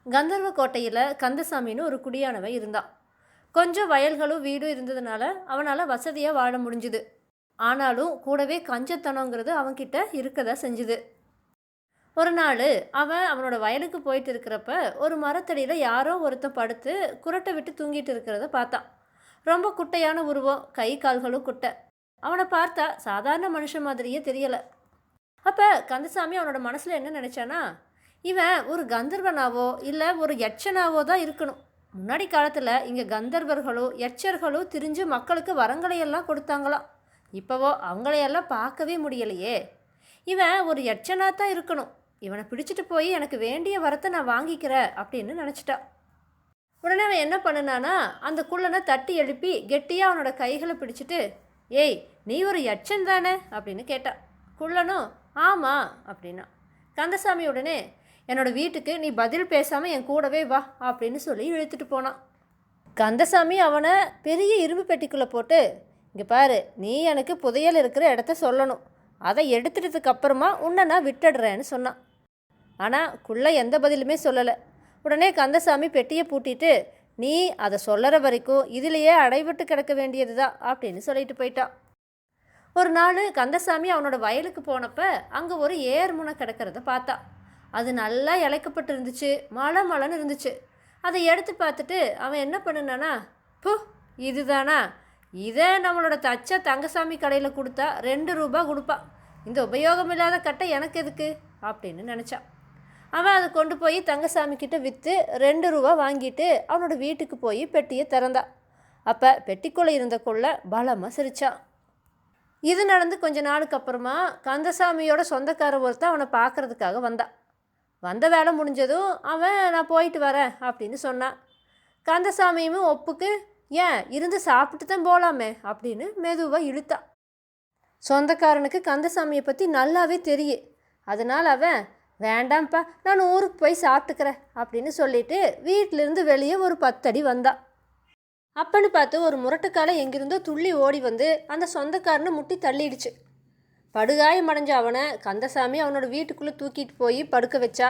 கந்தர்வ கோட்டையில் கந்தசாமின்னு ஒரு குடியானவன் இருந்தான். கொஞ்சம் வயல்களும் வீடும் இருந்ததுனால அவனால் வசதியாக வாழ முடிஞ்சுது. ஆனாலும் கூடவே கஞ்சத்தனங்கிறது அவன்கிட்ட இருக்கதா செஞ்சுது. ஒரு நாள் அவன் அவனோட வயலுக்கு போயிட்டு இருக்கிறப்ப ஒரு மரத்தடியில் யாரோ ஒருத்தன் படுத்து குரட்டை விட்டு தூங்கிட்டு இருக்கிறத பார்த்தான். ரொம்ப குட்டையான உருவம், கை கால்களும் குட்டை. அவனை பார்த்தா சாதாரண மனுஷன் மாதிரியே தெரியலை. அப்போ கந்தசாமி அவனோட மனசில் என்ன நினச்சானா, இவன் ஒரு கந்தர்வனாவோ இல்லை ஒரு யட்சனாவோ தான் இருக்கணும். முன்னாடி காலத்தில் இங்கே கந்தர்வர்களோ யட்சர்களோ திரிஞ்சு மக்களுக்கு வரங்களையெல்லாம் கொடுத்தாங்களாம். இப்போவோ அவங்களையெல்லாம் பார்க்கவே முடியலையே. இவன் ஒரு யட்சனாக தான் இருக்கணும். இவனை பிடிச்சிட்டு போய் எனக்கு வேண்டிய வரத்தை நான் வாங்கிக்கிறேன் அப்படின்னு நினச்சிட்டான். உடனே அவன் என்ன பண்ணுனானா, அந்த குள்ளனை தட்டி எழுப்பி கெட்டியாக அவனோட கைகளை பிடிச்சிட்டு, ஏய் நீ ஒரு யட்சன் தானே அப்படின்னு கேட்டான். குள்ளனும் ஆமாம் அப்படின்னா. கந்தசாமி உடனே என்னோட வீட்டுக்கு நீ பதில் பேசாமல் என் கூடவே வா அப்படின்னு சொல்லி இழுத்துட்டு போனான். கந்தசாமி அவனை பெரிய இரும்பு பெட்டிக்குள்ளே போட்டு, இங்கே பாரு, நீ எனக்கு புதையல் இருக்கிற இடத்த சொல்லணும், அதை எடுத்துட்டதுக்கு அப்புறமா உன்னை நான் விட்டுடுறேன்னு சொன்னான். ஆனால் குள்ள எந்த பதிலுமே சொல்லலை. உடனே கந்தசாமி பெட்டியை பூட்டிட்டு, நீ அதை சொல்லற வரைக்கும் இதிலேயே அடைபட்டு கிடக்க வேண்டியது தான் அப்படின்னு சொல்லிட்டு போயிட்டான். ஒரு நாள் கந்தசாமி அவனோட வயலுக்கு போனப்ப அங்கே ஒரு ஏர்முனை கிடக்கிறத பார்த்தான். அது நல்லா இழைக்கப்பட்டு இருந்துச்சு, மழைன்னு இருந்துச்சு. அதை எடுத்து பார்த்துட்டு அவன் என்ன பண்ணுனானா, போ இதுதானா, இதை நம்மளோட தச்ச தங்கசாமி கடையில் கொடுத்தா 2 ரூபா கொடுப்பான், இந்த உபயோகமில்லாத கட்டை எனக்கு எதுக்கு அப்படின்னு நினச்சான். அவன் அதை கொண்டு போய் தங்கசாமி கிட்ட விற்று 2 ரூபா வாங்கிட்டு அவனோட வீட்டுக்கு போய் பெட்டியை திறந்தான். அப்போ பெட்டிக்குள்ளே இருந்த கொள்ள பலமாக சிரித்தான். இது நடந்து கொஞ்ச நாளுக்கு அப்புறமா கந்தசாமியோட சொந்தக்கார ஒருத்தன் அவனை பார்க்குறதுக்காக வந்தான். வந்த வேலை முடிஞ்சதும் அவன் நான் போயிட்டு வரேன் அப்படின்னு சொன்னான். கந்தசாமியும் ஒப்புக்கு, ஏன் இருந்து சாப்பிட்டு தான் போகலாமே அப்படின்னு மெதுவாக இழுத்தான். சொந்தக்காரனுக்கு கந்தசாமியை பற்றி நல்லாவே தெரியும். அதனால் அவன், வேண்டாம்ப்பா நான் ஊருக்கு போய் சாப்பிட்டுக்கிறேன் அப்படின்னு சொல்லிட்டு வீட்டிலேருந்து வெளியே ஒரு 10 அடி வந்தான். அப்பன்னு பார்த்து ஒரு முரட்டுக்காலை எங்கிருந்தோ துள்ளி ஓடி வந்து அந்த சொந்தக்காரனை முட்டி தள்ளிடுச்சு. படுகாயம் அடைஞ்ச அவனை கந்தசாமி அவனோட வீட்டுக்குள்ளே தூக்கிட்டு போய் படுக்க வச்சா.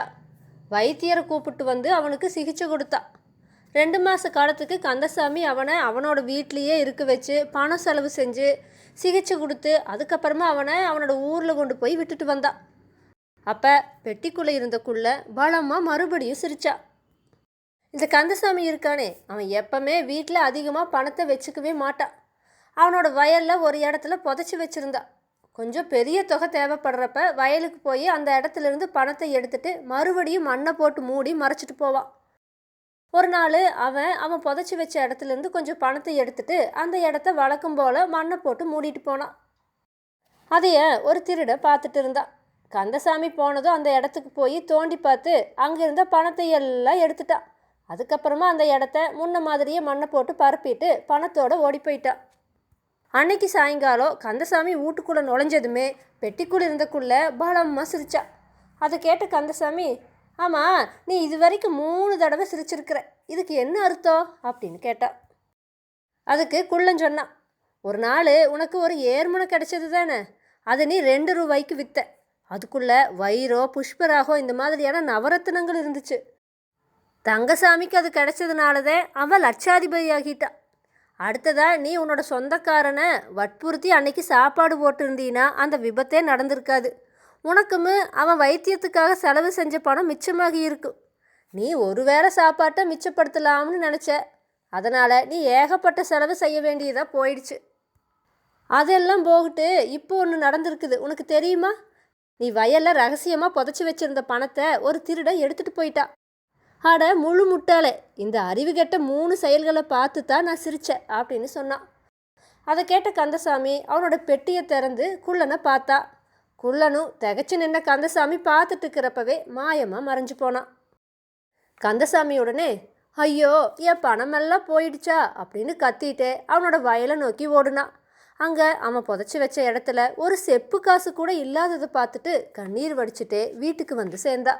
வைத்தியரை கூப்பிட்டு வந்து அவனுக்கு சிகிச்சை கொடுத்தா. 2 மாத காலத்துக்கு கந்தசாமி அவனை அவனோட வீட்லேயே இருக்க வச்சு பணம் செலவு செஞ்சு சிகிச்சை கொடுத்து அதுக்கப்புறமா அவனை அவனோட ஊரில் கொண்டு போய் விட்டுட்டு வந்தான். அப்போ பெட்டிக்குள்ளே இருந்தக்குள்ள பலமாக மறுபடியும் சிரிச்சா. இந்த கந்தசாமி இருக்கானே, அவன் எப்பவுமே வீட்டில் அதிகமாக பணத்தை வச்சுக்கவே மாட்டான். அவனோட வயலில் ஒரு இடத்துல புதைச்சி வச்சுருந்தான். கொஞ்சம் பெரிய தொகை தேவைப்படுறப்ப வயலுக்கு போய் அந்த இடத்துலேருந்து பணத்தை எடுத்துட்டு மறுபடியும் மண்ணை போட்டு மூடி மறைச்சிட்டு போவான். ஒரு நாள் அவன் புதைச்சி வச்ச இடத்துலேருந்து கொஞ்சம் பணத்தை எடுத்துட்டு அந்த இடத்த வழக்கம் போல் மண்ணை போட்டு மூடிட்டு போனான். அதைய ஒரு திருட பார்த்துட்டு இருந்தான். கந்தசாமி போனதும் அந்த இடத்துக்கு போய் தோண்டி பார்த்து அங்கே இருந்த பணத்தை எல்லாம் எடுத்துட்டான். அதுக்கப்புறமா அந்த இடத்த முன்ன மாதிரியே மண்ணை போட்டு பரப்பிட்டு பணத்தோடு ஓடி போயிட்டான். அன்னைக்கு சாயங்காலம் கந்தசாமி வீட்டுக்குள்ளே நுழைஞ்சதுமே பெட்டிக்குள்ளே இருந்தக்குள்ளே பலமாக சிரிச்சா. அதை கேட்ட கந்தசாமி, ஆமாம் நீ இது வரைக்கும் 3 தடவை சிரிச்சிருக்கிற, இதுக்கு என்ன அர்த்தம் அப்படின்னு கேட்டா. அதுக்கு குள்ளன் சொன்னான், ஒரு நாள் உனக்கு ஒரு ஏர்முனை கிடைச்சது தானே, அதை நீ 2 ரூபாய்க்கு விற்ற. அதுக்குள்ளே வைரம் புஷ்பராகம் இந்த மாதிரியான நவரத்தினங்கள் இருந்துச்சு. தங்கசாமிக்கு அது கிடைச்சதுனாலதான் அவன் லட்சாதிபதி ஆகிட்டான். அடுத்ததாக நீ உன்னோட சொந்தக்காரனை வற்புறுத்தி அன்னைக்கு சாப்பாடு போட்டிருந்தீன்னா அந்த விபத்தே நடந்திருக்காது. உனக்கும் அவன் வைத்தியத்துக்காக செலவு செஞ்ச பணம் மிச்சமாகி இருக்கும். நீ ஒரு வேளை சாப்பாட்டை மிச்சப்படுத்தலாம்னு நினச்ச. அதனால் நீ ஏகப்பட்ட செலவு செய்ய வேண்டியதாக போயிடுச்சு. அதெல்லாம் போகிட்டு இப்போ ஒன்று நடந்திருக்குது, உனக்கு தெரியுமா? நீ வயலில் ரகசியமாக புதைச்சி வச்சுருந்த பணத்தை ஒரு திருடன் எடுத்துகிட்டு போயிட்டா. அட முழு முட்டாளே, இந்த அறிவு கெட்ட 3 செயல்களை பார்த்து தான் நான் சிரித்தேன் அப்படின்னு சொன்னான். அதை கேட்ட கந்தசாமி அவனோட பெட்டியை திறந்து குள்ளனை பார்த்தா. குள்ளனும் திகச்சு நின்ன கந்தசாமி பார்த்துட்டு இருக்கிறப்பவே மாயமாக மறைஞ்சு போனான். கந்தசாமி உடனே, ஐயோ என் பணமெல்லாம் போயிடுச்சா அப்படின்னு கத்திட்டு அவனோட வயலை நோக்கி ஓடுனான். அங்கே அவன் புதைச்சி வச்ச இடத்துல ஒரு செப்பு காசு கூட இல்லாததை பார்த்துட்டு கண்ணீர் வடிச்சிட்டே வீட்டுக்கு வந்து சேர்ந்தா.